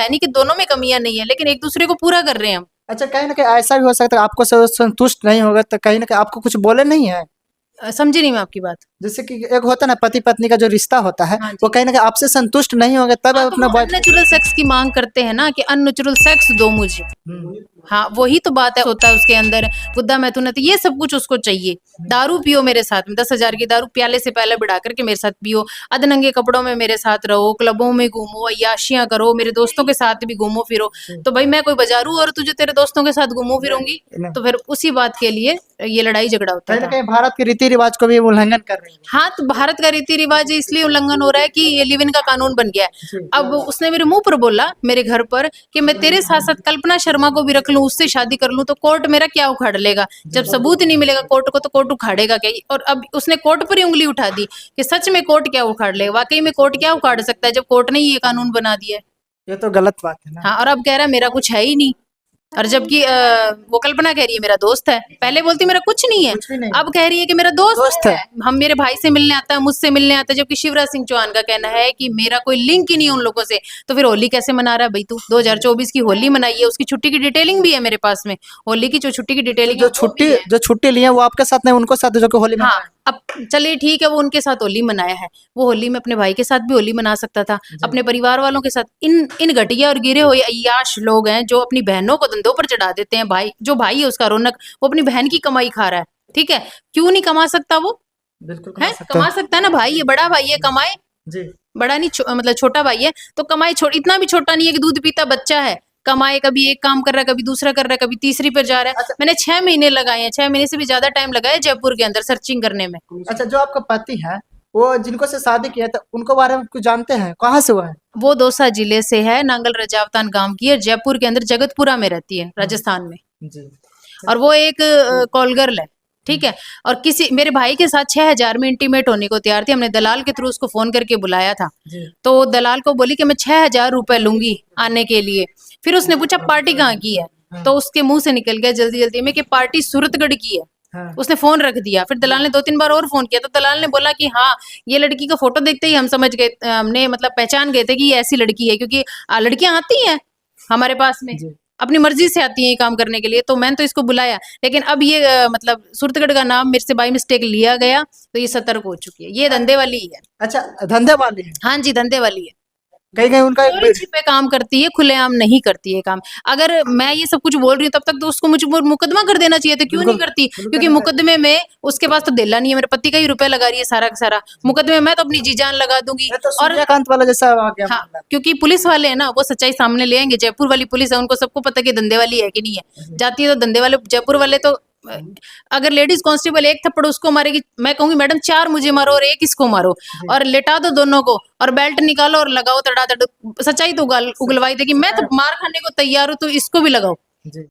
है नहीं कि दोनों में कमियां नहीं है, लेकिन एक दूसरे को पूरा कर रहे हैं हम। अच्छा, कहीं ना कहीं ऐसा भी हो सकता है आपको संतुष्ट नहीं होगा तो कहीं ना कहीं आपको कुछ बोले नहीं है? समझी नहीं मैं आपकी बात। जैसे कि एक होता है ना पति पत्नी का जो रिश्ता होता है, हाँ वो जी। कहीं ना कहीं आपसे संतुष्ट नहीं होंगे तब हाँ, आप तो अपना वो बॉय। अननेचुरल सेक्स की मांग करते हैं ना कि अननेचुरल सेक्स दो मुझे। हाँ, वही तो बात है, होता है उसके अंदर गुद्दा मैथुन है, तो ये सब कुछ उसको चाहिए। दारू पियो मेरे साथ में, 10,000 की दारू प्याले से पहले बढ़ा करके मेरे साथ पियो, अधनंगे कपड़ों में मेरे साथ रहो, क्लबों में घूमो, अय्याशियां करो, मेरे दोस्तों के साथ भी घूमो फिरो। तो भाई मैं कोई बाजारू और तुझे तेरे दोस्तों के साथ घूमो फिरूंगी? तो फिर उसी बात के लिए ये लड़ाई झगड़ा होता कहीं ना था। कहीं भारत के रीति रिवाज को भी उल्लंघन कर रही है। हाँ, तो भारत का रीति रिवाज इसलिए उल्लंघन हो रहा है कि ये लिव इन का कानून बन गया है। जी। अब उसने मेरे मुंह पर बोला मेरे घर पर कि मैं तेरे साथ साथ कल्पना शर्मा को भी रख लूं, उससे शादी कर लूं, तो कोर्ट मेरा क्या उखाड़ लेगा? जब सबूत नहीं मिलेगा कोर्ट को तो कोर्ट उखाड़ेगा क्या? और अब उसने कोर्ट पर ही उंगली उठा दी कि सच में कोर्ट क्या उखाड़ लेगा। वाकई में कोर्ट क्या उखाड़ सकता है जब कोर्ट ने ही ये कानून बना दिया है। ये तो गलत बात है ना। हाँ, और अब कह रहा है मेरा कुछ है ही नहीं। और जबकि वो कल्पना कह रही है मेरा दोस्त है, पहले बोलती मेरा कुछ नहीं है, कुछ भी नहीं अब कह रही है कि मेरा दोस्त है। है। हम मेरे भाई से मिलने आता है, मुझसे मिलने आता है, जबकि शिवराज सिंह चौहान का कहना है कि मेरा कोई लिंक ही नहीं है उन लोगों से। तो फिर होली कैसे मना रहा है भाई तू? 2024 की होली मनाई है, उसकी छुट्टी की डिटेलिंग भी है मेरे पास में। होली की जो छुट्टी की तो डिटेलिंग है वो भी है। जो छुट्टी ली है वो आपके साथ नहीं, उनको साथ जो कि होली हाँ, मना अब चलिए ठीक है, वो उनके साथ होली मनाया है, वो होली में अपने भाई के साथ भी होली मना सकता था, अपने परिवार वालों के साथ। इन घटिया और गिरे हुए अय्याश लोग हैं जो अपनी बहनों को धंधों पर चढ़ा देते हैं। भाई, जो भाई है उसका रौनक, वो अपनी बहन की कमाई खा रहा है, ठीक है, क्यों नहीं कमा सकता वो? बिल्कुल है, कमा सकते कमा हैं। सकता है ना भाई, ये बड़ा भाई है, कमाए। जी। बड़ा नहीं मतलब छोटा भाई है तो कमाए, इतना भी छोटा नहीं है कि दूध पीता बच्चा है, कमाए, कभी एक काम कर रहा है, कभी दूसरा कर रहा है, कभी तीसरी पर जा रहा है। अच्छा। मैंने 6 महीने लगाए हैं, 6 महीने से भी ज्यादा टाइम लगाया जयपुर के अंदर सर्चिंग करने में। अच्छा, जो आपका पति है वो जिनको से शादी किया था उनको बारे में कुछ जानते हैं, कहाँ से वो है? वो दौसा जिले से है, नांगल रजावतान गांव की है, जयपुर के अंदर जगतपुरा में रहती है, राजस्थान में। जी। और वो एक कॉल गर्ल है, ठीक है। और किसी मेरे भाई के साथ 6,000 में इंटीमेट होने को तैयार थी, हमने दलाल के थ्रू उसको फोन करके बुलाया था। जी। तो दलाल को बोली कि मैं 6,000 रुपए लूंगी आने के लिए। फिर उसने पूछा पार्टी कहाँ की है, तो उसके मुंह से निकल गया जल्दी जल्दी में कि पार्टी सूरतगढ़ की है। हाँ। उसने फोन रख दिया, फिर दलाल ने 2-3 बार और फोन किया, तो दलाल ने बोला कि हाँ, ये लड़की का फोटो देखते ही हम समझ गए, हमने मतलब पहचान गए थे कि ये ऐसी लड़की है, क्योंकि लड़कियां आती हैं हमारे पास में, जी। अपनी मर्जी से आती है ये काम करने के लिए। तो मैंने तो इसको बुलाया, लेकिन अब ये मतलब सूरतगढ़ का नाम मेरे से बाई मिस्टेक लिया गया, तो ये सतर्क हो चुकी है, ये धंधे वाली ही है। अच्छा, धंधे वाली है। हाँ जी, धंधे वाली है। कहीं कहीं उनका चोरी छिपे काम करती है, खुलेआम नहीं करती है काम। अगर मैं ये सब कुछ बोल रही हूँ तब तक तो उसको मुझ पर मुकदमा कर देना चाहिए था, क्यों नहीं बिल्कुल करती? बिल्कुल क्योंकि करना चाहिए। मुकदमे में उसके पास तो देला नहीं है, मेरे पति का ही रुपया लगा रही है सारा का सारा। मुकदमे में मैं तो अपनी जी जान लगा दूंगी। ये तो और सूर्यकांत वाला जैसा आ गया हाँ, मामला। क्योंकि पुलिस वाले हैं ना, वो सच्चाई सामने ले आएंगे। जयपुर वाली पुलिस है, उनको सबको पता है कि धंधे वाली है कि नहीं है। जाती है तो धंधे वाले, जयपुर वाले तो अगर लेडीज कांस्टेबल एक थप्पड़ उसको मारेगी, मैं कहूंगी मैडम 4 मुझे मारो और 1 इसको मारो, और लेटा दो दोनों को, और बेल्ट निकालो और लगाओ तड़ातड़। सच्चाई तो उगलवाई देगी। मैं तो मार खाने को तैयार हूँ, तो इसको भी लगाओ। जी।